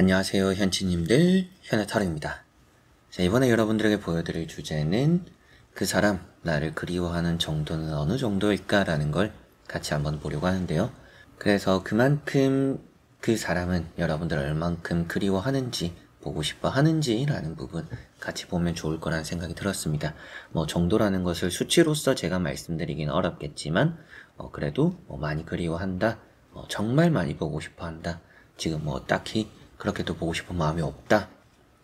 안녕하세요 현치님들, 현해타로입니다. 자, 이번에 여러분들에게 보여드릴 주제는 그 사람 나를 그리워하는 정도는 어느 정도일까 라는 걸 같이 한번 보려고 하는데요. 그래서 그만큼 그 사람은 여러분들 얼만큼 그리워하는지, 보고 싶어 하는지 라는 부분 같이 보면 좋을 거라는 생각이 들었습니다. 정도라는 것을 수치로서 제가 말씀드리긴 어렵겠지만 그래도 많이 그리워한다, 정말 많이 보고 싶어 한다, 지금 딱히 그렇게 또 보고 싶은 마음이 없다,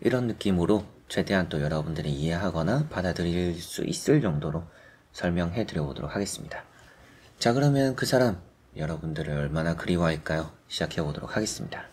이런 느낌으로 최대한 또 여러분들이 이해하거나 받아들일 수 있을 정도로 설명해 드려 보도록 하겠습니다. 자, 그러면 그 사람 여러분들을 얼마나 그리워할까요? 시작해 보도록 하겠습니다.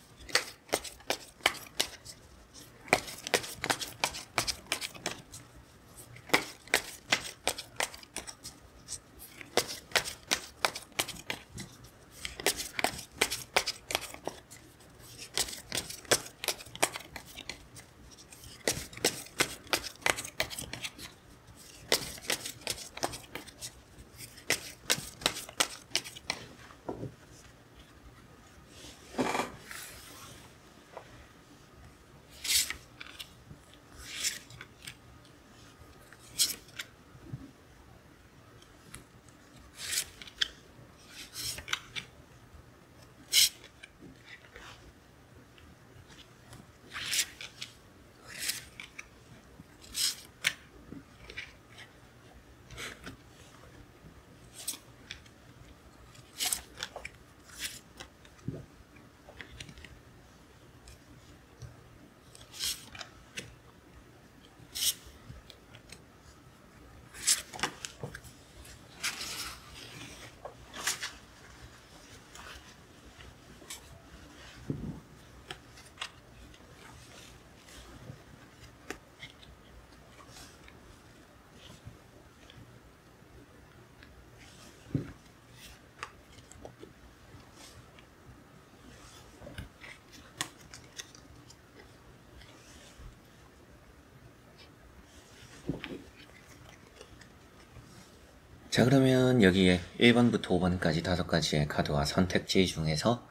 자, 그러면 여기에 1번부터 5번까지 5가지의 카드와 선택지 중에서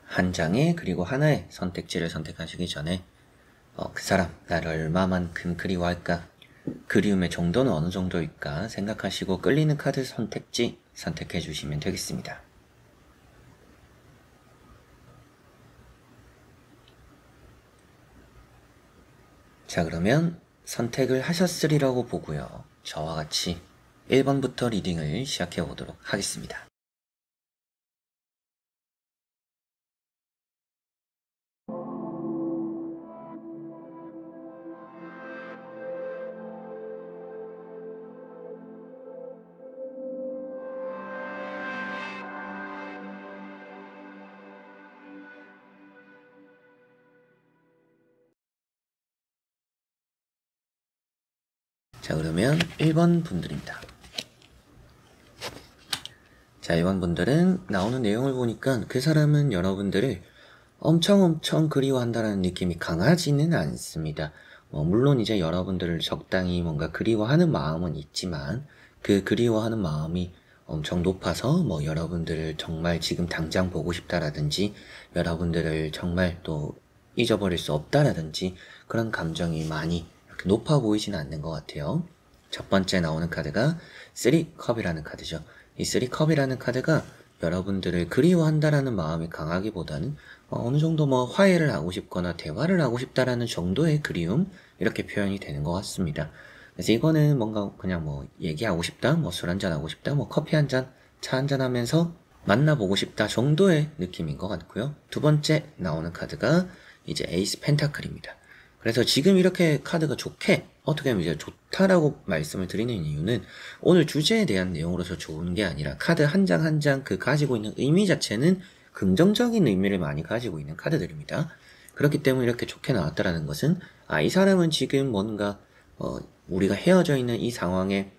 한 장에 그리고 하나의 선택지를 선택하시기 전에 그 사람 나를 얼마만큼 그리워할까, 그리움의 정도는 어느 정도일까 생각하시고 끌리는 카드 선택지 선택해 주시면 되겠습니다. 자, 그러면 선택을 하셨으리라고 보고요, 저와 같이 1번부터 리딩을 시작해 보도록 하겠습니다. 자, 그러면 1번 분들입니다. 자, 1번 분들은 나오는 내용을 보니까 그 사람은 여러분들을 엄청 그리워한다는 느낌이 강하지는 않습니다. 물론 이제 여러분들을 적당히 뭔가 그리워하는 마음은 있지만 그 그리워하는 마음이 엄청 높아서 여러분들을 정말 지금 당장 보고 싶다라든지 여러분들을 정말 또 잊어버릴 수 없다라든지 그런 감정이 많이 이렇게 높아 보이지는 않는 것 같아요. 첫 번째 나오는 카드가 3컵이라는 카드죠. 이 3컵이라는 카드가 여러분들을 그리워한다라는 마음이 강하기보다는 어느 정도 화해를 하고 싶거나 대화를 하고 싶다라는 정도의 그리움, 이렇게 표현이 되는 것 같습니다. 그래서 이거는 뭔가 그냥 얘기하고 싶다, 술 한잔 하고 싶다, 커피 한잔, 차 한잔 하면서 만나보고 싶다 정도의 느낌인 것 같고요. 두 번째 나오는 카드가 이제 에이스 펜타클입니다. 그래서 지금 이렇게 카드가 좋게, 어떻게 하면 이제 좋다라고 말씀을 드리는 이유는 오늘 주제에 대한 내용으로서 좋은 게 아니라 카드 한 장 한 장 그 가지고 있는 의미 자체는 긍정적인 의미를 많이 가지고 있는 카드들입니다. 그렇기 때문에 이렇게 좋게 나왔다라는 것은 이 사람은 지금 뭔가 우리가 헤어져 있는 이 상황에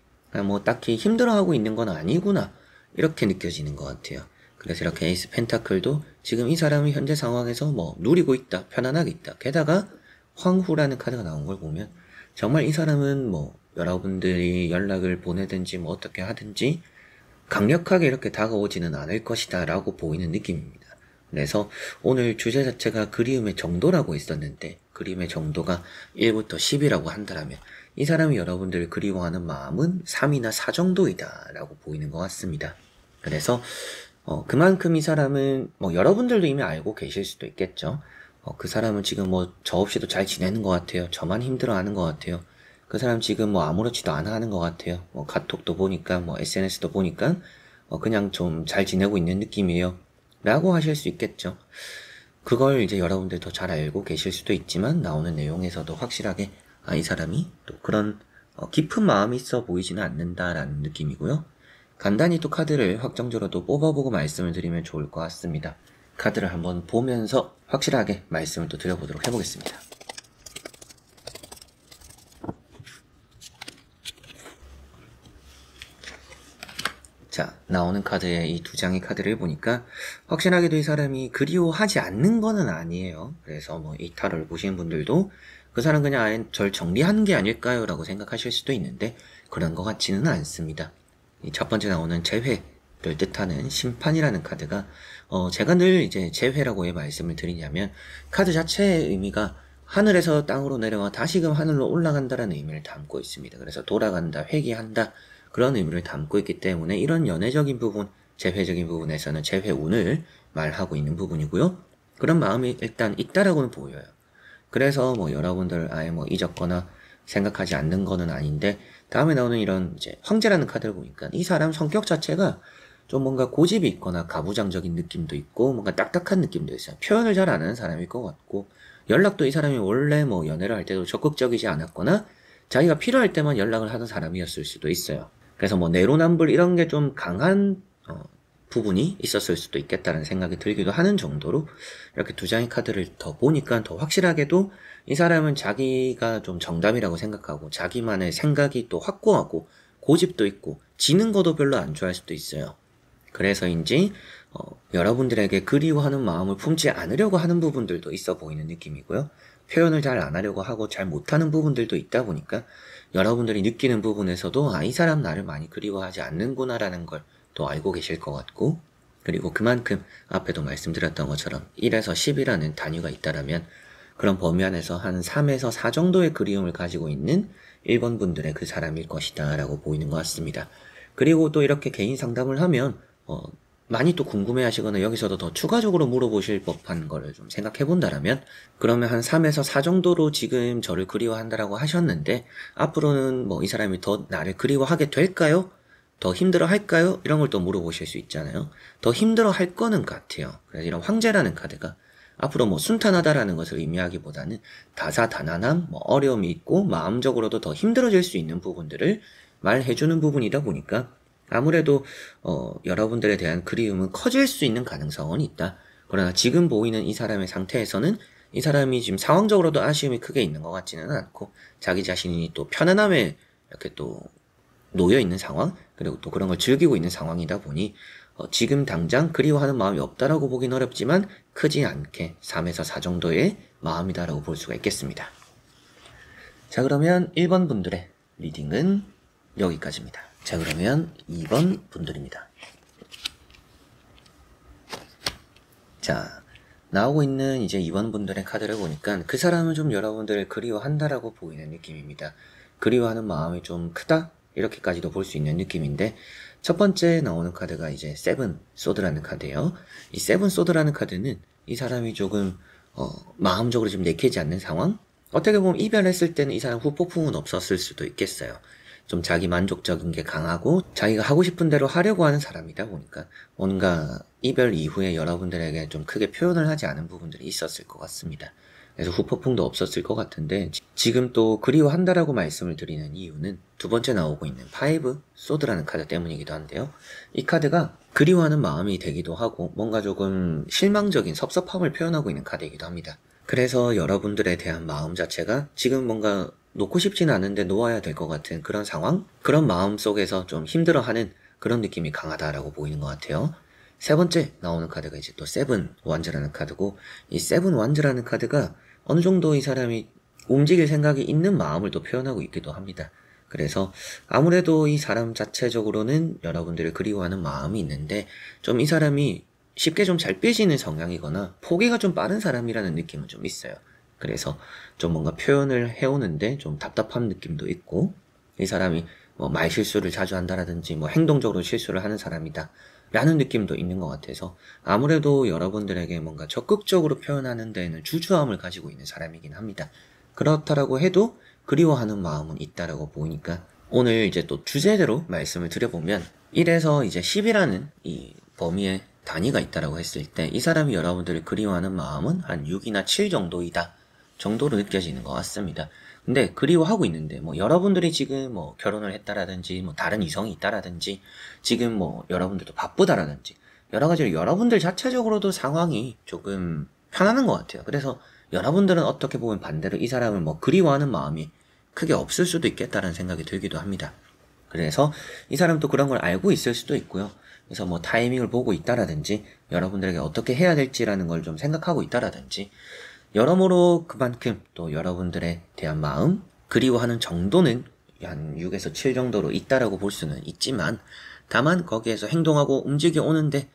딱히 힘들어하고 있는 건 아니구나, 이렇게 느껴지는 것 같아요. 그래서 이렇게 에이스 펜타클도 지금 이 사람이 현재 상황에서 누리고 있다, 편안하게 있다. 게다가 황후라는 카드가 나온 걸 보면 정말 이 사람은 여러분들이 연락을 보내든지 어떻게 하든지 강력하게 이렇게 다가오지는 않을 것이다 라고 보이는 느낌입니다. 그래서 오늘 주제 자체가 그리움의 정도라고 있었는데 그리움의 정도가 1부터 10이라고 한다면 이 사람이 여러분들을 그리워하는 마음은 3이나 4 정도이다 라고 보이는 것 같습니다. 그래서 그만큼 이 사람은 여러분들도 이미 알고 계실 수도 있겠죠. 그 사람은 지금 저 없이도 잘 지내는 것 같아요. 저만 힘들어하는 것 같아요. 그 사람 지금 아무렇지도 않아 하는 것 같아요. 카톡도 보니까 SNS도 보니까 그냥 좀 잘 지내고 있는 느낌이에요. 라고 하실 수 있겠죠. 그걸 이제 여러분들 더 잘 알고 계실 수도 있지만 나오는 내용에서도 확실하게 이 사람이 또 그런 깊은 마음이 있어 보이지는 않는다라는 느낌이고요. 간단히 또 카드를 확정적으로 또 뽑아보고 말씀을 드리면 좋을 것 같습니다. 카드를 한번 보면서 확실하게 말씀을 또 드려보도록 해보겠습니다. 자, 나오는 카드의 이 2장의 카드를 보니까 확실하게도 이 사람이 그리워하지 않는 거는 아니에요. 그래서 이 타로를 보시는 분들도 그 사람 그냥 아예 절 정리한 게 아닐까요? 라고 생각하실 수도 있는데 그런 것 같지는 않습니다. 이 첫 번째 나오는 재회를 뜻하는 심판이라는 카드가 제가 늘 이제 재회라고 왜 말씀을 드리냐면 카드 자체의 의미가 하늘에서 땅으로 내려와 다시금 하늘로 올라간다라는 의미를 담고 있습니다. 그래서 돌아간다, 회귀한다 그런 의미를 담고 있기 때문에 이런 연애적인 부분, 재회적인 부분에서는 재회운을 말하고 있는 부분이고요. 그런 마음이 일단 있다라고는 보여요. 그래서 여러분들 아예 잊었거나 생각하지 않는 거는 아닌데 다음에 나오는 이런 이제 황제라는 카드를 보니까 이 사람 성격 자체가 좀 뭔가 고집이 있거나 가부장적인 느낌도 있고 뭔가 딱딱한 느낌도 있어요. 표현을 잘 안 하는 사람일 것 같고 연락도 이 사람이 원래 연애를 할 때도 적극적이지 않았거나 자기가 필요할 때만 연락을 하는 사람이었을 수도 있어요. 그래서 내로남불 이런 게 좀 강한 부분이 있었을 수도 있겠다는 생각이 들기도 하는 정도로 이렇게 2장의 카드를 더 보니까 더 확실하게도 이 사람은 자기가 좀 정답이라고 생각하고 자기만의 생각이 또 확고하고 고집도 있고 지는 것도 별로 안 좋아할 수도 있어요. 그래서인지 여러분들에게 그리워하는 마음을 품지 않으려고 하는 부분들도 있어 보이는 느낌이고요. 표현을 잘 안 하려고 하고 잘 못하는 부분들도 있다 보니까 여러분들이 느끼는 부분에서도 이 사람 나를 많이 그리워하지 않는구나라는 걸 또 알고 계실 것 같고 그리고 그만큼 앞에도 말씀드렸던 것처럼 1에서 10이라는 단위가 있다라면 그런 범위 안에서 한 3에서 4 정도의 그리움을 가지고 있는 1번 분들의 그 사람일 것이다 라고 보이는 것 같습니다. 그리고 또 이렇게 개인 상담을 하면 많이 또 궁금해 하시거나 여기서도 더 추가적으로 물어보실 법한 거를 좀 생각해 본다라면 그러면 한 3에서 4 정도로 지금 저를 그리워한다라고 하셨는데 앞으로는 이 사람이 더 나를 그리워하게 될까요? 더 힘들어 할까요? 이런 걸 또 물어보실 수 있잖아요. 더 힘들어 할 거는 같아요. 그래서 이런 황제라는 카드가 앞으로 순탄하다라는 것을 의미하기보다는 다사다난함, 어려움이 있고 마음적으로도 더 힘들어질 수 있는 부분들을 말해주는 부분이다 보니까 아무래도 여러분들에 대한 그리움은 커질 수 있는 가능성은 있다. 그러나 지금 보이는 이 사람의 상태에서는 이 사람이 지금 상황적으로도 아쉬움이 크게 있는 것 같지는 않고 자기 자신이 또 편안함에 이렇게 또 놓여있는 상황 그리고 또 그런 걸 즐기고 있는 상황이다 보니 지금 당장 그리워하는 마음이 없다라고 보긴 어렵지만 크지 않게 3에서 4 정도의 마음이다라고 볼 수가 있겠습니다. 자 그러면 1번 분들의 리딩은 여기까지입니다. 자 그러면 2번 분들입니다. 자 나오고 있는 이제 2번 분들의 카드를 보니까 그 사람은 좀 여러분들을 그리워한다라고 보이는 느낌입니다. 그리워하는 마음이 좀 크다? 이렇게까지도 볼 수 있는 느낌인데 첫 번째 나오는 카드가 이제 세븐 소드라는 카드예요. 이 세븐 소드라는 카드는 이 사람이 조금 마음적으로 좀 내키지 않는 상황? 어떻게 보면 이별했을 때는 이 사람 후폭풍은 없었을 수도 있겠어요. 좀 자기 만족적인 게 강하고 자기가 하고 싶은 대로 하려고 하는 사람이다 보니까 뭔가 이별 이후에 여러분들에게 좀 크게 표현을 하지 않은 부분들이 있었을 것 같습니다. 그래서 후폭풍도 없었을 것 같은데 지금 또 그리워한다라고 말씀을 드리는 이유는 두 번째 나오고 있는 파이브 소드라는 카드 때문이기도 한데요. 이 카드가 그리워하는 마음이 되기도 하고 뭔가 조금 실망적인 섭섭함을 표현하고 있는 카드이기도 합니다. 그래서 여러분들에 대한 마음 자체가 지금 뭔가 놓고 싶진 않은데 놓아야 될 것 같은 그런 상황? 그런 마음 속에서 좀 힘들어하는 그런 느낌이 강하다라고 보이는 것 같아요. 세 번째 나오는 카드가 이제 또 세븐 완즈라는 카드고 이 세븐 완즈라는 카드가 어느 정도 이 사람이 움직일 생각이 있는 마음을 또 표현하고 있기도 합니다. 그래서 아무래도 이 사람 자체적으로는 여러분들을 그리워하는 마음이 있는데 좀 이 사람이 쉽게 좀 잘 삐지는 성향이거나 포기가 좀 빠른 사람이라는 느낌은 좀 있어요. 그래서 좀 뭔가 표현을 해오는데 좀 답답한 느낌도 있고, 이 사람이 뭐 말 실수를 자주 한다라든지 뭐 행동적으로 실수를 하는 사람이다 라는 느낌도 있는 것 같아서 아무래도 여러분들에게 뭔가 적극적으로 표현하는 데에는 주저함을 가지고 있는 사람이긴 합니다. 그렇다라고 해도 그리워하는 마음은 있다라고 보이니까 오늘 이제 또 주제대로 말씀을 드려보면 1에서 이제 10이라는 이 범위의 단위가 있다라고 했을 때 이 사람이 여러분들을 그리워하는 마음은 한 6이나 7 정도이다 정도로 느껴지는 것 같습니다. 근데 그리워하고 있는데 뭐 여러분들이 지금 뭐 결혼을 했다라든지 뭐 다른 이성이 있다라든지 지금 뭐 여러분들도 바쁘다라든지 여러 가지로 여러분들 자체적으로도 상황이 조금 편안한 것 같아요. 그래서 여러분들은 어떻게 보면 반대로 이 사람을 뭐 그리워하는 마음이 크게 없을 수도 있겠다라는 생각이 들기도 합니다. 그래서 이 사람도 그런 걸 알고 있을 수도 있고요. 그래서 뭐 타이밍을 보고 있다라든지 여러분들에게 어떻게 해야 될지라는 걸 좀 생각하고 있다라든지 여러모로 그만큼 또 여러분들에 대한 마음, 그리워하는 정도는 한 6에서 7 정도로 있다라고 볼 수는 있지만 다만 거기에서 행동하고 움직여 오는데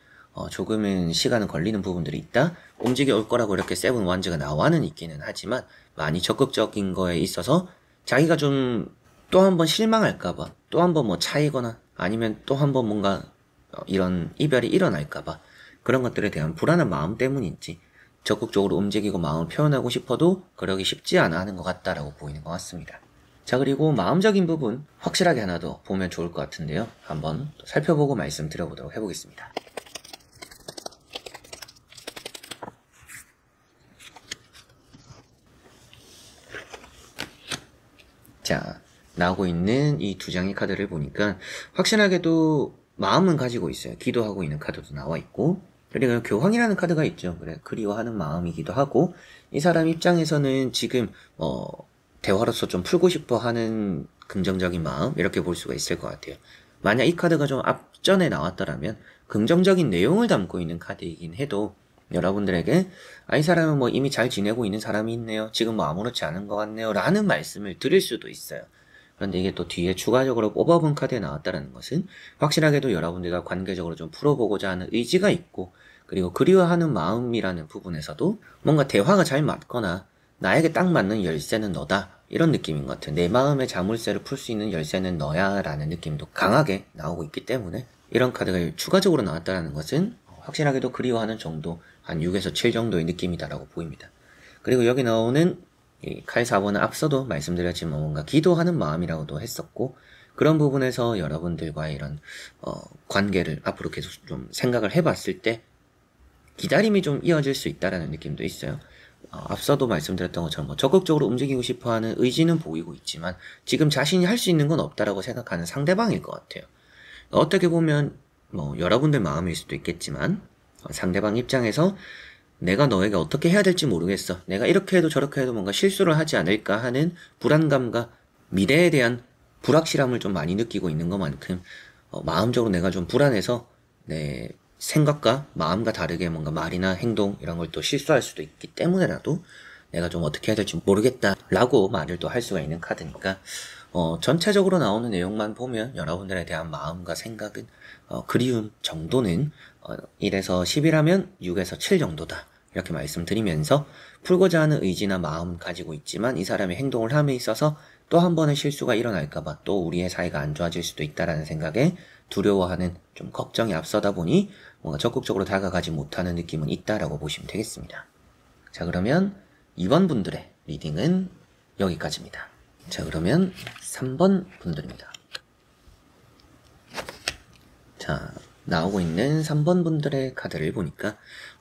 조금은 시간은 걸리는 부분들이 있다. 움직여 올 거라고 이렇게 세븐 원즈가 나와는 있기는 하지만 많이 적극적인 거에 있어서 자기가 좀 또 한 번 실망할까봐 또 한 번 뭐 차이거나 아니면 또 한 번 뭔가 이런 이별이 일어날까봐 그런 것들에 대한 불안한 마음 때문인지 적극적으로 움직이고 마음을 표현하고 싶어도 그러기 쉽지 않아 하는 것 같다라고 보이는 것 같습니다. 자, 그리고 마음적인 부분 확실하게 하나 더 보면 좋을 것 같은데요. 한번 살펴보고 말씀드려보도록 해보겠습니다. 자, 나오고 있는 이 두 장의 카드를 보니까 확실하게도 마음은 가지고 있어요. 기도하고 있는 카드도 나와 있고 그리고 교황이라는 카드가 있죠. 그래 그리워하는 마음이기도 하고 이 사람 입장에서는 지금 대화로서 좀 풀고 싶어 하는 긍정적인 마음 이렇게 볼 수가 있을 것 같아요. 만약 이 카드가 좀 앞전에 나왔더라면 긍정적인 내용을 담고 있는 카드이긴 해도 여러분들에게 이 사람은 뭐 이미 잘 지내고 있는 사람이 있네요. 지금 뭐 아무렇지 않은 것 같네요. 라는 말씀을 드릴 수도 있어요. 그런데 이게 또 뒤에 추가적으로 뽑아본 카드에 나왔다는 것은 확실하게도 여러분들과 관계적으로 좀 풀어보고자 하는 의지가 있고 그리고 그리워하는 마음이라는 부분에서도 뭔가 대화가 잘 맞거나 나에게 딱 맞는 열쇠는 너다 이런 느낌인 것 같아요. 내 마음의 자물쇠를 풀 수 있는 열쇠는 너야 라는 느낌도 강하게 나오고 있기 때문에 이런 카드가 추가적으로 나왔다는 것은 확실하게도 그리워하는 정도 한 6에서 7 정도의 느낌이다라고 보입니다. 그리고 여기 나오는 칼 4번은 앞서도 말씀드렸지만 뭔가 기도하는 마음이라고도 했었고 그런 부분에서 여러분들과의 이런 관계를 앞으로 계속 좀 생각을 해봤을 때 기다림이 좀 이어질 수 있다라는 느낌도 있어요. 앞서도 말씀드렸던 것처럼 뭐 적극적으로 움직이고 싶어하는 의지는 보이고 있지만 지금 자신이 할 수 있는 건 없다라고 생각하는 상대방일 것 같아요. 어떻게 보면 뭐 여러분들 마음일 수도 있겠지만 상대방 입장에서 내가 너에게 어떻게 해야 될지 모르겠어. 내가 이렇게 해도 저렇게 해도 뭔가 실수를 하지 않을까 하는 불안감과 미래에 대한 불확실함을 좀 많이 느끼고 있는 것만큼 마음적으로 내가 좀 불안해서 내 생각과 마음과 다르게 뭔가 말이나 행동 이런 걸 또 실수할 수도 있기 때문에라도 내가 좀 어떻게 해야 될지 모르겠다 라고 말을 또 할 수가 있는 카드니까 전체적으로 나오는 내용만 보면 여러분들에 대한 마음과 생각은 그리움 정도는 1에서 10이라면 6에서 7 정도다 이렇게 말씀드리면서 풀고자 하는 의지나 마음 가지고 있지만 이 사람의 행동을 함에 있어서 또 한 번의 실수가 일어날까봐 또 우리의 사이가 안 좋아질 수도 있다라는 생각에 두려워하는 좀 걱정이 앞서다 보니 뭔가 적극적으로 다가가지 못하는 느낌은 있다라고 보시면 되겠습니다. 자, 그러면 2번 분들의 리딩은 여기까지입니다. 자, 그러면 3번 분들입니다. 자, 나오고 있는 3번 분들의 카드를 보니까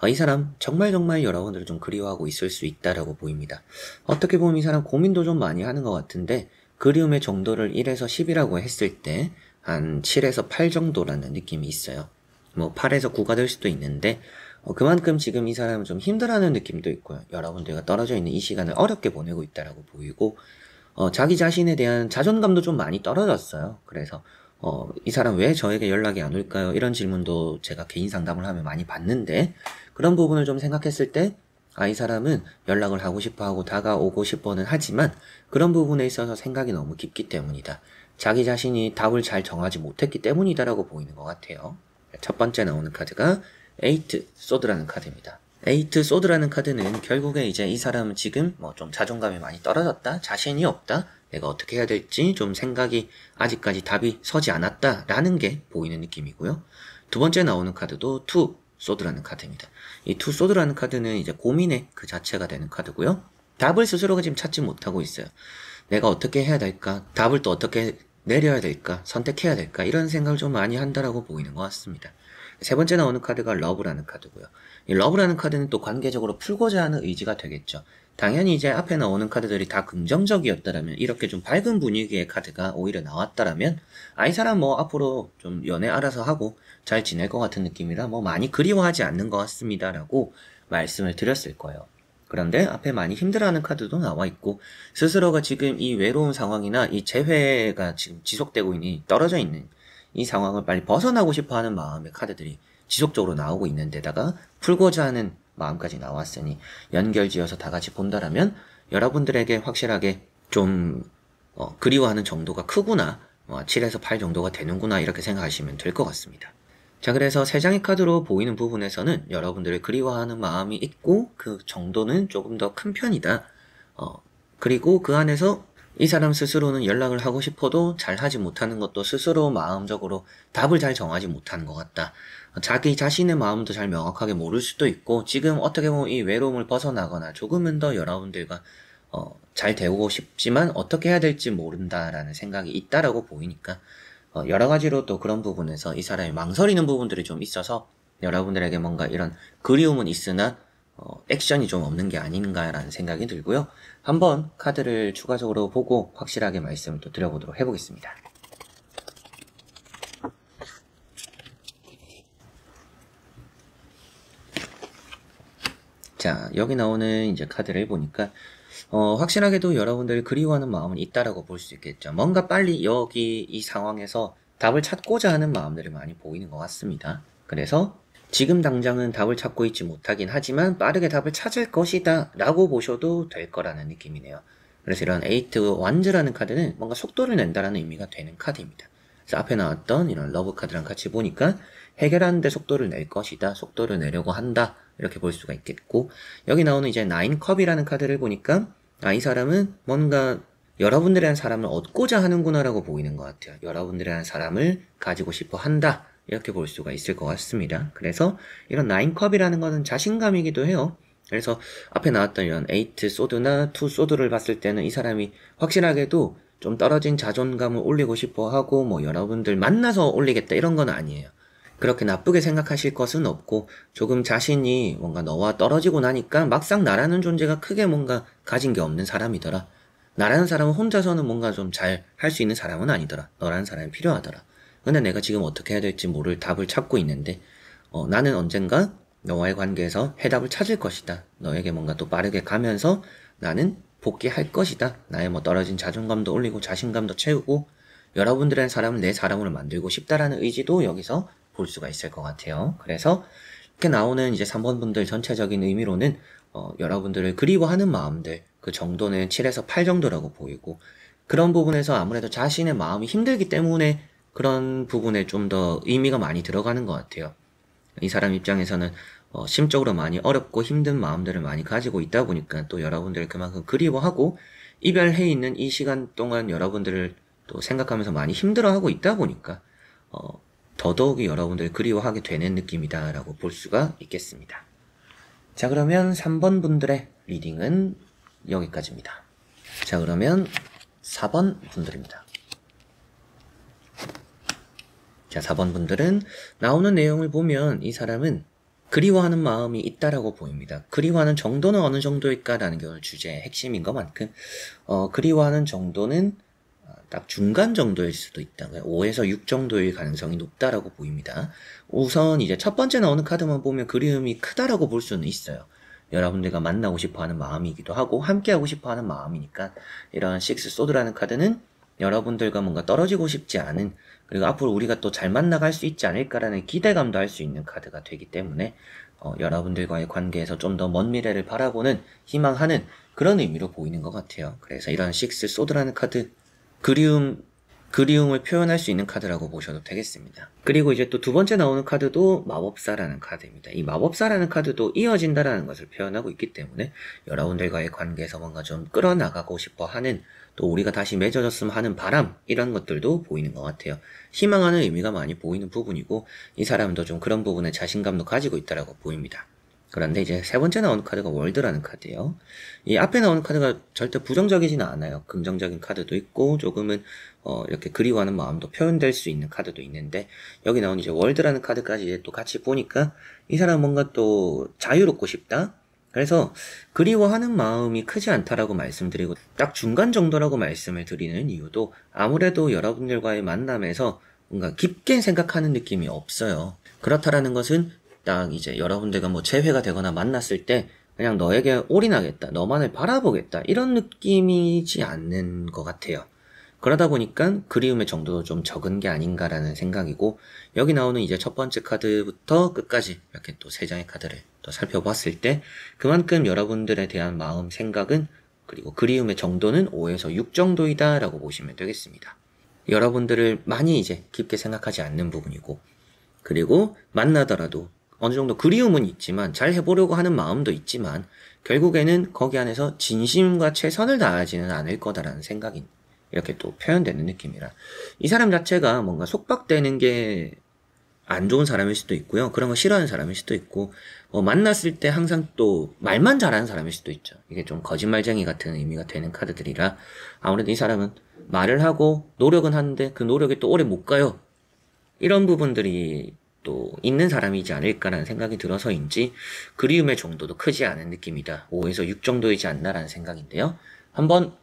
이 사람 정말 여러분들을 좀 그리워하고 있을 수 있다라고 보입니다. 어떻게 보면 이 사람 고민도 좀 많이 하는 것 같은데 그리움의 정도를 1에서 10이라고 했을 때 한 7에서 8 정도라는 느낌이 있어요. 뭐 8에서 9가 될 수도 있는데 그만큼 지금 이 사람은 좀 힘들어하는 느낌도 있고요. 여러분들과 떨어져 있는 이 시간을 어렵게 보내고 있다라고 보이고 자기 자신에 대한 자존감도 좀 많이 떨어졌어요. 그래서 이 사람 왜 저에게 연락이 안 올까요? 이런 질문도 제가 개인 상담을 하면 많이 받는데 그런 부분을 좀 생각했을 때 이 사람은 연락을 하고 싶어 하고 다가오고 싶어는 하지만 그런 부분에 있어서 생각이 너무 깊기 때문이다. 자기 자신이 답을 잘 정하지 못했기 때문이다라고 보이는 것 같아요. 첫 번째 나오는 카드가 에이트 소드라는 카드입니다. 에이트 소드라는 카드는 결국에 이제 이 사람은 지금 뭐 좀 자존감이 많이 떨어졌다, 자신이 없다, 내가 어떻게 해야 될지 좀 생각이 아직까지 답이 서지 않았다 라는 게 보이는 느낌이고요. 두 번째 나오는 카드도 투 소드라는 카드입니다. 이 투 소드라는 카드는 이제 고민의 그 자체가 되는 카드고요. 답을 스스로가 지금 찾지 못하고 있어요. 내가 어떻게 해야 될까? 답을 또 어떻게 내려야 될까? 선택해야 될까? 이런 생각을 좀 많이 한다라고 보이는 것 같습니다. 세 번째 나오는 카드가 러브라는 카드고요. 이 러브라는 카드는 또 관계적으로 풀고자 하는 의지가 되겠죠. 당연히 이제 앞에 나오는 카드들이 다 긍정적이었다라면, 이렇게 좀 밝은 분위기의 카드가 오히려 나왔다라면, 이 사람 뭐 앞으로 좀 연애 알아서 하고 잘 지낼 것 같은 느낌이라 뭐 많이 그리워하지 않는 것 같습니다 라고 말씀을 드렸을 거예요. 그런데 앞에 많이 힘들어하는 카드도 나와 있고, 스스로가 지금 이 외로운 상황이나 이 재회가 지금 지속되고 있는, 떨어져 있는 이 상황을 빨리 벗어나고 싶어 하는 마음의 카드들이 지속적으로 나오고 있는 데다가 풀고자 하는 마음까지 나왔으니, 연결지어서 다 같이 본다라면 여러분들에게 확실하게 좀 그리워하는 정도가 크구나, 7에서 8 정도가 되는구나, 이렇게 생각하시면 될 것 같습니다. 자, 그래서 세 장의 카드로 보이는 부분에서는 여러분들을 그리워하는 마음이 있고 그 정도는 조금 더 큰 편이다. 그리고 그 안에서 이 사람 스스로는 연락을 하고 싶어도 잘 하지 못하는 것도 스스로 마음적으로 답을 잘 정하지 못하는 것 같다. 자기 자신의 마음도 잘 명확하게 모를 수도 있고, 지금 어떻게 보면 이 외로움을 벗어나거나 조금은 더 여러분들과 잘 되고 싶지만 어떻게 해야 될지 모른다라는 생각이 있다라고 보이니까, 여러 가지로 또 그런 부분에서 이 사람이 망설이는 부분들이 좀 있어서 여러분들에게 뭔가 이런 그리움은 있으나 액션이 좀 없는 게 아닌가라는 생각이 들고요. 한번 카드를 추가적으로 보고 확실하게 말씀을 또 드려보도록 해보겠습니다. 자, 여기 나오는 이제 카드를 보니까 확실하게도 여러분들이 그리워하는 마음은 있다라고 볼 수 있겠죠. 뭔가 빨리 여기 이 상황에서 답을 찾고자 하는 마음들이 많이 보이는 것 같습니다. 그래서 지금 당장은 답을 찾고 있지 못하긴 하지만 빠르게 답을 찾을 것이다 라고 보셔도 될 거라는 느낌이네요. 그래서 이런 에이트 완즈라는 카드는 뭔가 속도를 낸다라는 의미가 되는 카드입니다. 그래서 앞에 나왔던 이런 러브 카드랑 같이 보니까 해결하는데 속도를 낼 것이다, 속도를 내려고 한다, 이렇게 볼 수가 있겠고, 여기 나오는 이제 나인 컵이라는 카드를 보니까 이 사람은 뭔가 여러분들이라는 사람을 얻고자 하는구나 라고 보이는 것 같아요. 여러분들이라는 사람을 가지고 싶어 한다, 이렇게 볼 수가 있을 것 같습니다. 그래서 이런 나인 컵이라는 거는 자신감이기도 해요. 그래서 앞에 나왔던 이런 에이트 소드나 투 소드를 봤을 때는 이 사람이 확실하게도 좀 떨어진 자존감을 올리고 싶어 하고, 뭐 여러분들 만나서 올리겠다 이런 건 아니에요. 그렇게 나쁘게 생각하실 것은 없고, 조금 자신이 뭔가 너와 떨어지고 나니까 막상 나라는 존재가 크게 뭔가 가진 게 없는 사람이더라. 나라는 사람은 혼자서는 뭔가 좀 잘 할 수 있는 사람은 아니더라. 너라는 사람이 필요하더라. 근데 내가 지금 어떻게 해야 될지 모를 답을 찾고 있는데, 나는 언젠가 너와의 관계에서 해답을 찾을 것이다. 너에게 뭔가 또 빠르게 가면서 나는 복귀할 것이다. 나의 뭐 떨어진 자존감도 올리고 자신감도 채우고 여러분들의 사람을 내 사람으로 만들고 싶다라는 의지도 여기서 볼 수가 있을 것 같아요. 그래서 이렇게 나오는 이제 3번 분들 전체적인 의미로는 여러분들을 그리워하는 마음들, 그 정도는 7에서 8 정도라고 보이고, 그런 부분에서 아무래도 자신의 마음이 힘들기 때문에 그런 부분에 좀 더 의미가 많이 들어가는 것 같아요. 이 사람 입장에서는 심적으로 많이 어렵고 힘든 마음들을 많이 가지고 있다 보니까 또 여러분들을 그만큼 그리워하고, 이별해 있는 이 시간 동안 여러분들을 또 생각하면서 많이 힘들어하고 있다 보니까 더더욱이 여러분들을 그리워하게 되는 느낌이다 라고 볼 수가 있겠습니다. 자, 그러면 3번 분들의 리딩은 여기까지입니다. 자, 그러면 4번 분들입니다. 자, 4번 분들은 나오는 내용을 보면 이 사람은 그리워하는 마음이 있다라고 보입니다. 그리워하는 정도는 어느 정도일까라는 게 오늘 주제의 핵심인 것만큼 그리워하는 정도는 딱 중간 정도일 수도 있다. 5에서 6 정도일 가능성이 높다라고 보입니다. 우선 이제 첫 번째 나오는 카드만 보면 그리움이 크다라고 볼 수는 있어요. 여러분들과 만나고 싶어하는 마음이기도 하고 함께하고 싶어하는 마음이니까, 이런 식스 소드라는 카드는 여러분들과 뭔가 떨어지고 싶지 않은, 그리고 앞으로 우리가 또 잘 만나갈 수 있지 않을까라는 기대감도 할 수 있는 카드가 되기 때문에 여러분들과의 관계에서 좀 더 먼 미래를 바라보는, 희망하는 그런 의미로 보이는 것 같아요. 그래서 이런 식스 소드라는 카드, 그리움 그리움을 표현할 수 있는 카드라고 보셔도 되겠습니다. 그리고 이제 또 두 번째 나오는 카드도 마법사라는 카드입니다. 이 마법사라는 카드도 이어진다라는 것을 표현하고 있기 때문에 여러분들과의 관계에서 뭔가 좀 끌어나가고 싶어 하는, 또 우리가 다시 맺어졌으면 하는 바람, 이런 것들도 보이는 것 같아요. 희망하는 의미가 많이 보이는 부분이고, 이 사람도 좀 그런 부분에 자신감도 가지고 있다라고 보입니다. 그런데 이제 세 번째 나오는 카드가 월드라는 카드예요. 이 앞에 나오는 카드가 절대 부정적이지는 않아요. 긍정적인 카드도 있고 조금은 이렇게 그리워하는 마음도 표현될 수 있는 카드도 있는데, 여기 나온 이제 월드라는 카드까지 이제 또 같이 보니까 이 사람은 뭔가 또 자유롭고 싶다. 그래서 그리워하는 마음이 크지 않다라고 말씀드리고 딱 중간 정도라고 말씀을 드리는 이유도, 아무래도 여러분들과의 만남에서 뭔가 깊게 생각하는 느낌이 없어요. 그렇다라는 것은 딱 이제 여러분들과 뭐 재회가 되거나 만났을 때 그냥 너에게 올인하겠다, 너만을 바라보겠다, 이런 느낌이지 않는 것 같아요. 그러다 보니까 그리움의 정도도 좀 적은 게 아닌가라는 생각이고, 여기 나오는 이제 첫 번째 카드부터 끝까지 이렇게 또 세 장의 카드를 또 살펴봤을 때 그만큼 여러분들에 대한 마음, 생각은, 그리고 그리움의 정도는 5에서 6 정도이다 라고 보시면 되겠습니다. 여러분들을 많이 이제 깊게 생각하지 않는 부분이고, 그리고 만나더라도 어느 정도 그리움은 있지만 잘 해보려고 하는 마음도 있지만 결국에는 거기 안에서 진심과 최선을 다하지는 않을 거다라는 생각이 이렇게 또 표현되는 느낌이라, 이 사람 자체가 뭔가 속박되는 게 안 좋은 사람일 수도 있고요. 그런 거 싫어하는 사람일 수도 있고, 만났을 때 항상 또 말만 잘하는 사람일 수도 있죠. 이게 좀 거짓말쟁이 같은 의미가 되는 카드들이라, 아무래도 이 사람은 말을 하고 노력은 하는데 그 노력이 또 오래 못 가요. 이런 부분들이 또 있는 사람이지 않을까라는 생각이 들어서인지 그리움의 정도도 크지 않은 느낌이다. 5에서 6 정도이지 않나라는 생각인데요. 한번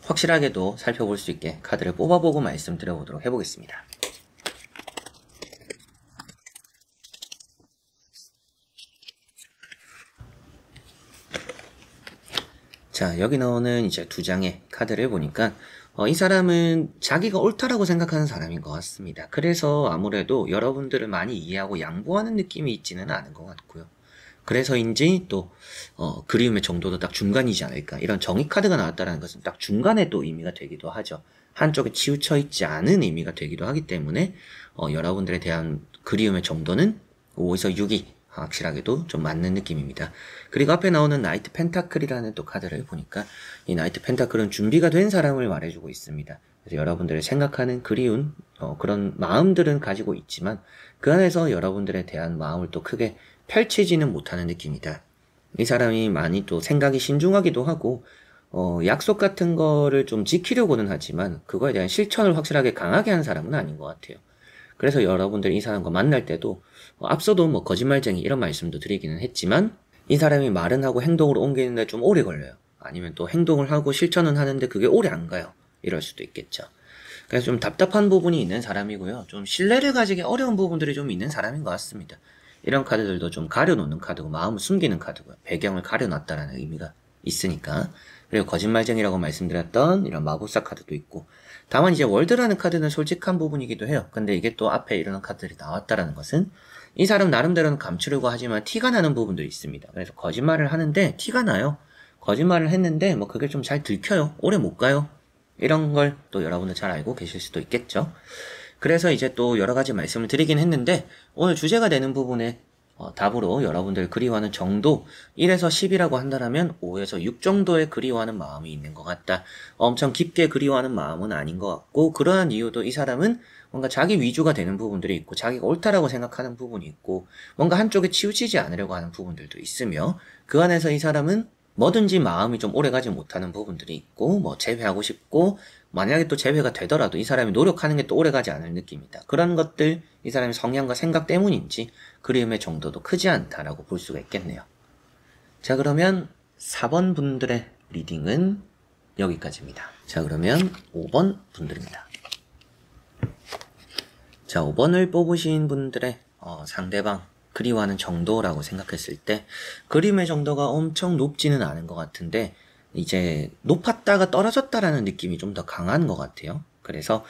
확실하게도 살펴볼 수 있게 카드를 뽑아보고 말씀드려보도록 해보겠습니다. 자, 여기 나오는 이제 두 장의 카드를 보니까 이 사람은 자기가 옳다라고 생각하는 사람인 것 같습니다. 그래서 아무래도 여러분들을 많이 이해하고 양보하는 느낌이 있지는 않은 것 같고요. 그래서인지 또 그리움의 정도도 딱 중간이지 않을까. 이런 정의 카드가 나왔다는 것은 딱 중간에 또 의미가 되기도 하죠. 한쪽에 치우쳐 있지 않은 의미가 되기도 하기 때문에 여러분들에 대한 그리움의 정도는 5에서 6이 확실하게도 좀 맞는 느낌입니다. 그리고 앞에 나오는 나이트 펜타클이라는 또 카드를 보니까 이 나이트 펜타클은 준비가 된 사람을 말해주고 있습니다. 그래서 여러분들을 생각하는 그리운 그런 마음들은 가지고 있지만 그 안에서 여러분들에 대한 마음을 또 크게 펼치지는 못하는 느낌이다. 이 사람이 많이 또 생각이 신중하기도 하고 약속 같은 거를 좀 지키려고는 하지만 그거에 대한 실천을 확실하게 강하게 한 사람은 아닌 것 같아요. 그래서 여러분들 이 사람과 만날 때도 앞서도 뭐 거짓말쟁이 이런 말씀도 드리기는 했지만, 이 사람이 말은 하고 행동으로 옮기는데 좀 오래 걸려요. 아니면 또 행동을 하고 실천은 하는데 그게 오래 안 가요. 이럴 수도 있겠죠. 그래서 좀 답답한 부분이 있는 사람이고요. 좀 신뢰를 가지기 어려운 부분들이 좀 있는 사람인 것 같습니다. 이런 카드들도 좀 가려놓는 카드고 마음을 숨기는 카드고요. 배경을 가려놨다는 의미가 있으니까. 그리고 거짓말쟁이라고 말씀드렸던 이런 마법사 카드도 있고, 다만 이제 월드라는 카드는 솔직한 부분이기도 해요. 근데 이게 또 앞에 이런 카드들이 나왔다라는 것은 이 사람 나름대로는 감추려고 하지만 티가 나는 부분도 있습니다. 그래서 거짓말을 하는데 티가 나요. 거짓말을 했는데 뭐 그게 좀 잘 들켜요. 오래 못 가요. 이런 걸 또 여러분들 잘 알고 계실 수도 있겠죠. 그래서 이제 또 여러 가지 말씀을 드리긴 했는데, 오늘 주제가 되는 부분에 답으로 여러분들 그리워하는 정도 1에서 10이라고 한다면 5에서 6 정도의 그리워하는 마음이 있는 것 같다. 엄청 깊게 그리워하는 마음은 아닌 것 같고, 그러한 이유도 이 사람은 뭔가 자기 위주가 되는 부분들이 있고 자기가 옳다라고 생각하는 부분이 있고 뭔가 한쪽에 치우치지 않으려고 하는 부분들도 있으며, 그 안에서 이 사람은 뭐든지 마음이 좀 오래가지 못하는 부분들이 있고, 뭐 재회하고 싶고, 만약에 또 재회가 되더라도 이 사람이 노력하는 게 또 오래가지 않을 느낌이다. 그런 것들, 이 사람의 성향과 생각 때문인지 그리움의 정도도 크지 않다라고 볼 수가 있겠네요. 자, 그러면 4번 분들의 리딩은 여기까지입니다. 자, 그러면 5번 분들입니다. 자, 5번을 뽑으신 분들의 상대방 그리워하는 정도라고 생각했을 때 그림의 정도가 엄청 높지는 않은 것 같은데 이제 높았다가 떨어졌다라는 느낌이 좀 더 강한 것 같아요. 그래서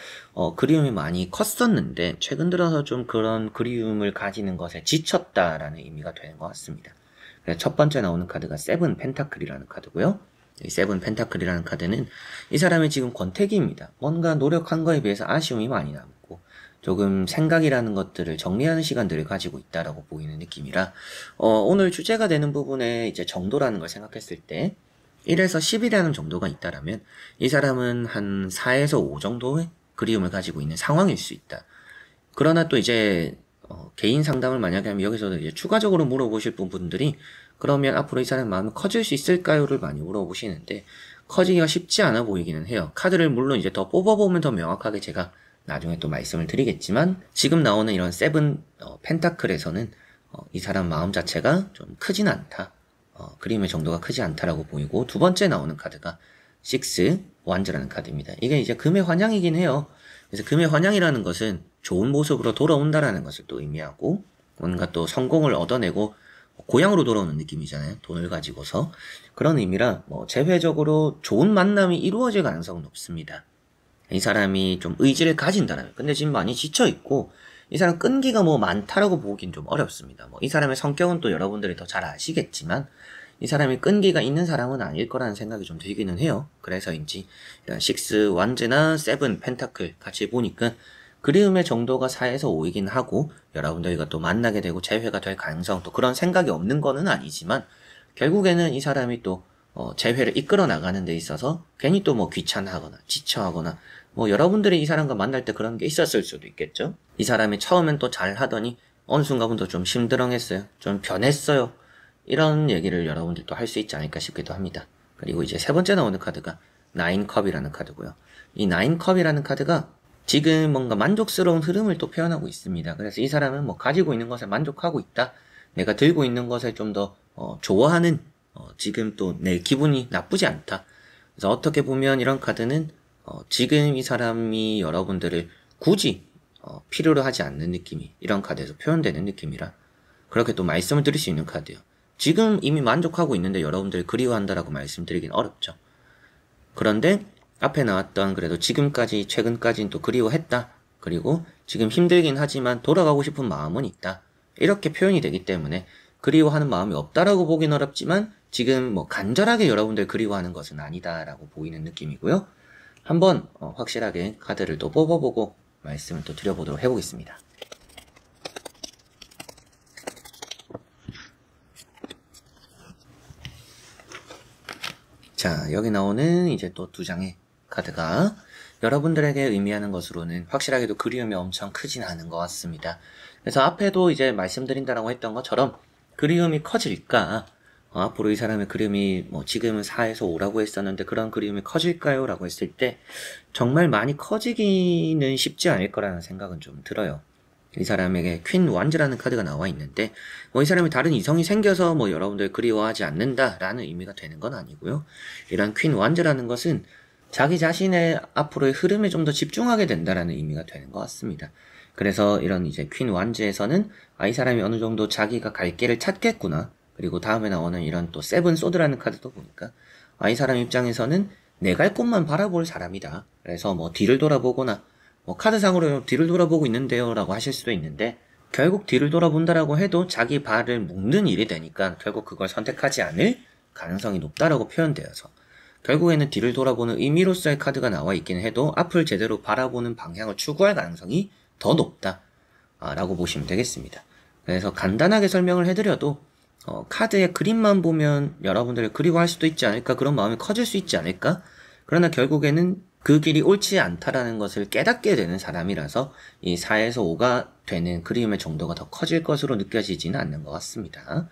그리움이 많이 컸었는데 최근 들어서 좀 그런 그리움을 가지는 것에 지쳤다라는 의미가 되는 것 같습니다. 그래서 첫 번째 나오는 카드가 세븐 펜타클이라는 카드고요. 이 세븐 펜타클이라는 카드는 이 사람의 지금 권태기입니다. 뭔가 노력한 거에 비해서 아쉬움이 많이 남고 조금 생각이라는 것들을 정리하는 시간들을 가지고 있다라고 보이는 느낌이라 오늘 주제가 되는 부분에 이제 정도라는 걸 생각했을 때 1에서 10이라는 정도가 있다라면 이 사람은 한 4에서 5 정도의 그리움을 가지고 있는 상황일 수 있다. 그러나 또 이제 개인 상담을 만약에 하면 여기서도 이제 추가적으로 물어보실 분들이 그러면 앞으로 이 사람 마음이 커질 수 있을까요를 많이 물어보시는데 커지기가 쉽지 않아 보이기는 해요. 카드를 물론 이제 더 뽑아보면 더 명확하게 제가 나중에 또 말씀을 드리겠지만 지금 나오는 이런 세븐 펜타클에서는 이 사람 마음 자체가 좀 크진 않다. 그림의 정도가 크지 않다라고 보이고 두 번째 나오는 카드가 6 완즈라는 카드입니다. 이게 이제 금의 환향이긴 해요. 그래서 금의 환향이라는 것은 좋은 모습으로 돌아온다라는 것을 또 의미하고 뭔가 또 성공을 얻어내고 고향으로 돌아오는 느낌이잖아요. 돈을 가지고서. 그런 의미라 재회적으로 좋은 만남이 이루어질 가능성은 높습니다. 이 사람이 좀 의지를 가진다라면. 근데 지금 많이 지쳐있고 이 사람 끈기가 많다라고 보긴 좀 어렵습니다. 이 사람의 성격은 또 여러분들이 더 잘 아시겠지만 이 사람이 끈기가 있는 사람은 아닐 거라는 생각이 좀 들기는 해요. 그래서인지 이런 6 완즈나 7 펜타클 같이 보니까 그리움의 정도가 4에서 5이긴 하고 여러분들과 또 만나게 되고 재회가 될 가능성 또 그런 생각이 없는 거는 아니지만 결국에는 이 사람이 또 재회를 이끌어 나가는 데 있어서 괜히 또 귀찮아하거나 지쳐하거나 여러분들이 이 사람과 만날 때 그런 게 있었을 수도 있겠죠. 이 사람이 처음엔 또 잘 하더니 어느 순간부터 좀 심드렁했어요. 좀 변했어요. 이런 얘기를 여러분들도 할 수 있지 않을까 싶기도 합니다. 그리고 이제 세 번째 나오는 카드가 9컵이라는 카드고요. 이 9컵이라는 카드가 지금 뭔가 만족스러운 흐름을 또 표현하고 있습니다. 그래서 이 사람은 가지고 있는 것에 만족하고 있다. 내가 들고 있는 것을 좀 더 좋아하는 지금 또 내 기분이 나쁘지 않다. 그래서 어떻게 보면 이런 카드는 지금 이 사람이 여러분들을 굳이 필요로 하지 않는 느낌이 이런 카드에서 표현되는 느낌이라 그렇게 또 말씀을 드릴 수 있는 카드예요. 지금 이미 만족하고 있는데 여러분들을 그리워한다라고 말씀드리긴 어렵죠. 그런데 앞에 나왔던 그래도 지금까지 최근까지는 또 그리워했다. 그리고 지금 힘들긴 하지만 돌아가고 싶은 마음은 있다. 이렇게 표현이 되기 때문에 그리워하는 마음이 없다라고 보긴 어렵지만 지금 간절하게 여러분들 그리워하는 것은 아니다라고 보이는 느낌이고요. 한번 확실하게 카드를 또 뽑아보고 말씀을 또 드려보도록 해보겠습니다. 자, 여기 나오는 이제 또 두 장의 카드가 여러분들에게 의미하는 것으로는 확실하게도 그리움이 엄청 크진 않은 것 같습니다. 그래서 앞에도 이제 말씀드린다라고 했던 것처럼 그리움이 커질까? 앞으로 이 사람의 그리움이 지금은 4에서 5라고 했었는데 그런 그리움이 커질까요? 라고 했을 때 정말 많이 커지기는 쉽지 않을 거라는 생각은 좀 들어요. 이 사람에게 퀸 완즈라는 카드가 나와 있는데 이 사람이 다른 이성이 생겨서 여러분들 그리워하지 않는다라는 의미가 되는 건 아니고요. 이런 퀸 완즈라는 것은 자기 자신의 앞으로의 흐름에 좀 더 집중하게 된다라는 의미가 되는 것 같습니다. 그래서 이런 이제 퀸 완즈에서는 이 사람이 어느 정도 자기가 갈 길을 찾겠구나. 그리고 다음에 나오는 이런 또 세븐 소드라는 카드도 보니까 이 사람 입장에서는 내 갈 곳만 바라볼 사람이다. 그래서 뒤를 돌아보거나 카드상으로 뒤를 돌아보고 있는데요 라고 하실 수도 있는데 결국 뒤를 돌아본다라고 해도 자기 발을 묶는 일이 되니까 결국 그걸 선택하지 않을 가능성이 높다라고 표현되어서 결국에는 뒤를 돌아보는 의미로서의 카드가 나와 있긴 해도 앞을 제대로 바라보는 방향을 추구할 가능성이 더 높다 라고 보시면 되겠습니다. 그래서 간단하게 설명을 해드려도 카드의 그림만 보면 여러분들을 그리워할 수도 있지 않을까, 그런 마음이 커질 수 있지 않을까. 그러나 결국에는 그 길이 옳지 않다라는 것을 깨닫게 되는 사람이라서 이 4에서 5가 되는 그림의 정도가 더 커질 것으로 느껴지지는 않는 것 같습니다.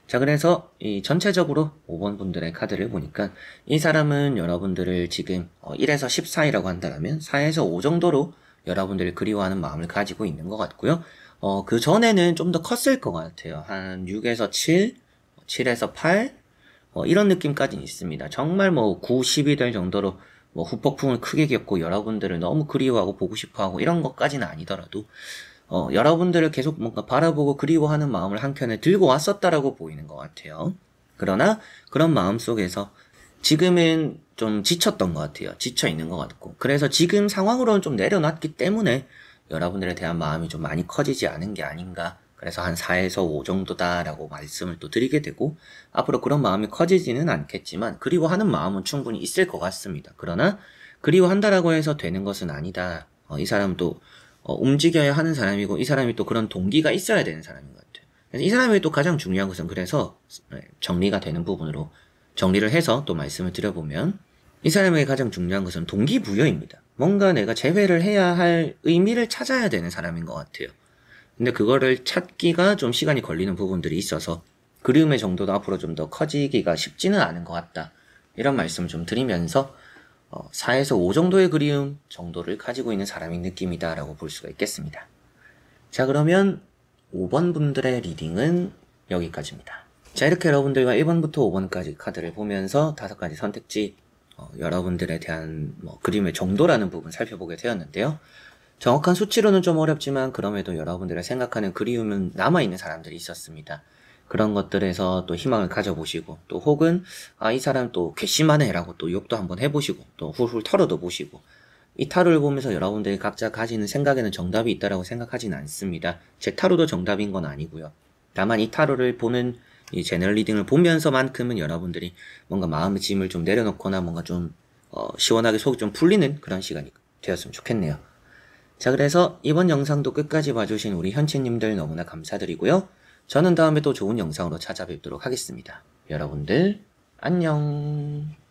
자, 그래서 이 전체적으로 5번 분들의 카드를 보니까 이 사람은 여러분들을 지금 1에서 10 사이라고 한다면 4에서 5 정도로 여러분들을 그리워하는 마음을 가지고 있는 것 같고요. 그 전에는 좀 더 컸을 것 같아요. 한 6에서 7, 7에서 8, 이런 느낌까지는 있습니다. 정말 9, 10이 될 정도로 후폭풍을 크게 겪고 여러분들을 너무 그리워하고 보고 싶어하고 이런 것까지는 아니더라도 여러분들을 계속 뭔가 바라보고 그리워하는 마음을 한켠에 들고 왔었다라고 보이는 것 같아요. 그러나 그런 마음 속에서 지금은 좀 지쳤던 것 같아요. 지쳐 있는 것 같고. 그래서 지금 상황으로는 좀 내려놨기 때문에 여러분들에 대한 마음이 좀 많이 커지지 않은 게 아닌가. 그래서 한 4에서 5 정도다라고 말씀을 또 드리게 되고, 앞으로 그런 마음이 커지지는 않겠지만 그리워하는 마음은 충분히 있을 것 같습니다. 그러나 그리워한다라고 해서 되는 것은 아니다. 이 사람도 움직여야 하는 사람이고, 이 사람이 또 그런 동기가 있어야 되는 사람인 것 같아요. 그래서 이 사람에게 또 가장 중요한 것은, 그래서 정리가 되는 부분으로 정리를 해서 또 말씀을 드려보면, 이 사람에게 가장 중요한 것은 동기부여입니다. 뭔가 내가 재회를 해야 할 의미를 찾아야 되는 사람인 것 같아요. 근데 그거를 찾기가 좀 시간이 걸리는 부분들이 있어서 그리움의 정도도 앞으로 좀 더 커지기가 쉽지는 않은 것 같다. 이런 말씀 좀 드리면서 4에서 5 정도의 그리움 정도를 가지고 있는 사람의 느낌이다 라고 볼 수가 있겠습니다. 자, 그러면 5번 분들의 리딩은 여기까지입니다. 자, 이렇게 여러분들과 1번부터 5번까지 카드를 보면서 5가지 선택지, 여러분들에 대한 그림의 정도라는 부분 살펴보게 되었는데요. 정확한 수치로는 좀 어렵지만 그럼에도 여러분들의 생각하는 그리움은 남아있는 사람들이 있었습니다. 그런 것들에서 또 희망을 가져보시고, 또 혹은 이 사람 또 괘씸하네 라고 또 욕도 한번 해보시고, 또 훌훌 털어도 보시고, 이 타로를 보면서 여러분들이 각자 가지는 생각에는 정답이 있다라고 생각하지는 않습니다. 제 타로도 정답인 건 아니고요. 다만 이 타로를 보는 이 제너럴 리딩을 보면서만큼은 여러분들이 뭔가 마음의 짐을 좀 내려놓거나 뭔가 좀 시원하게 속이 좀 풀리는 그런 시간이 되었으면 좋겠네요. 자, 그래서 이번 영상도 끝까지 봐주신 우리 현치님들 너무나 감사드리고요. 저는 다음에 또 좋은 영상으로 찾아뵙도록 하겠습니다. 여러분들 안녕.